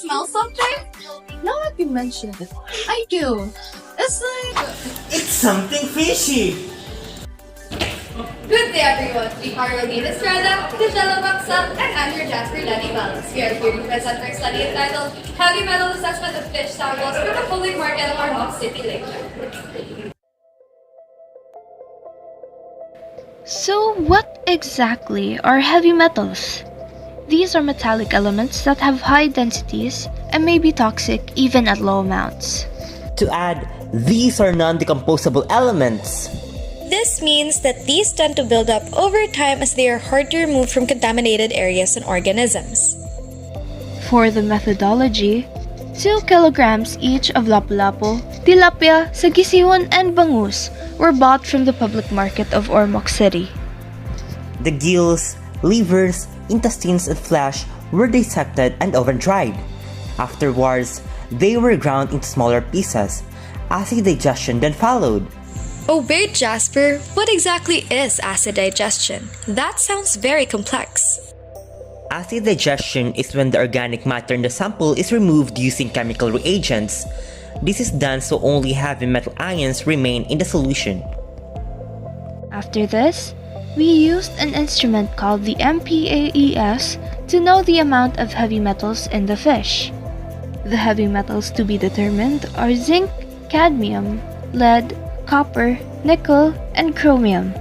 smell something? Now that you mention it, I do. It's like... It's something fishy! Good day everyone, we are Rholhyn Estrada, Glaziela Bacsal, and I'm your Jasper Dadivalos. We are here to present our study entitled Heavy Metal Assessment of Fish Samples from the Public Market of Ormoc City, Leyte. So what exactly are heavy metals? These are metallic elements that have high densities and may be toxic even at low amounts. To add, these are non-decomposable elements. This means that these tend to build up over time as they are hard to remove from contaminated areas and organisms. For the methodology, 2 kilograms each of lapu-lapu, tilapia, sagisiwan, and bangus were bought from the public market of Ormoc City. The gills, livers, intestines, and flesh were dissected and oven-dried. Afterwards, they were ground into smaller pieces. Acid digestion then followed. Oh wait, Jasper, what exactly is acid digestion? That sounds very complex. Acid digestion is when the organic matter in the sample is removed using chemical reagents. This is done so only heavy metal ions remain in the solution. After this, we used an instrument called the MPAES to know the amount of heavy metals in the fish. The heavy metals to be determined are zinc, cadmium, lead, copper, nickel, and chromium.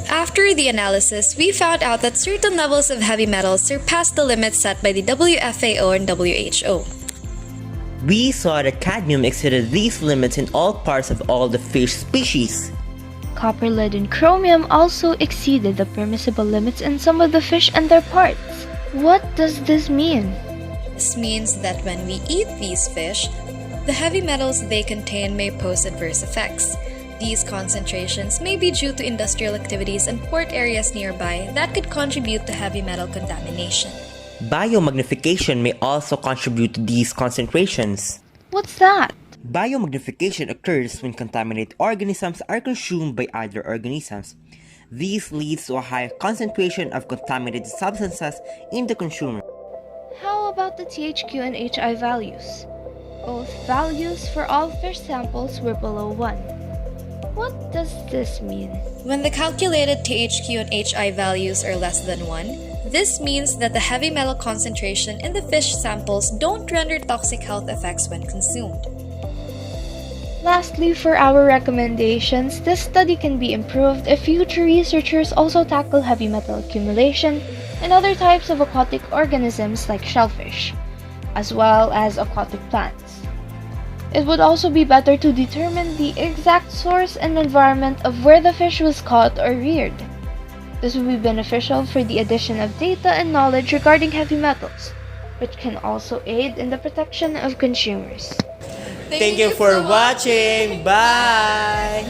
After the analysis, we found out that certain levels of heavy metals surpassed the limits set by the WFAO and WHO. We saw that cadmium exceeded these limits in all parts of all the fish species. Copper, lead, and chromium also exceeded the permissible limits in some of the fish and their parts. What does this mean? This means that when we eat these fish, the heavy metals they contain may pose adverse effects. These concentrations may be due to industrial activities and port areas nearby that could contribute to heavy metal contamination. Biomagnification may also contribute to these concentrations. What's that? Biomagnification occurs when contaminated organisms are consumed by other organisms. This leads to a higher concentration of contaminated substances in the consumer. How about the THQ and HI values? Both values for all fish samples were below 1. What does this mean? When the calculated THQ and HI values are less than 1, this means that the heavy metal concentration in the fish samples don't render toxic health effects when consumed. Lastly, for our recommendations, this study can be improved if future researchers also tackle heavy metal accumulation in other types of aquatic organisms like shellfish, as well as aquatic plants. It would also be better to determine the exact source and environment of where the fish was caught or reared. This would be beneficial for the addition of data and knowledge regarding heavy metals, which can also aid in the protection of consumers. Thank you for watching. Bye!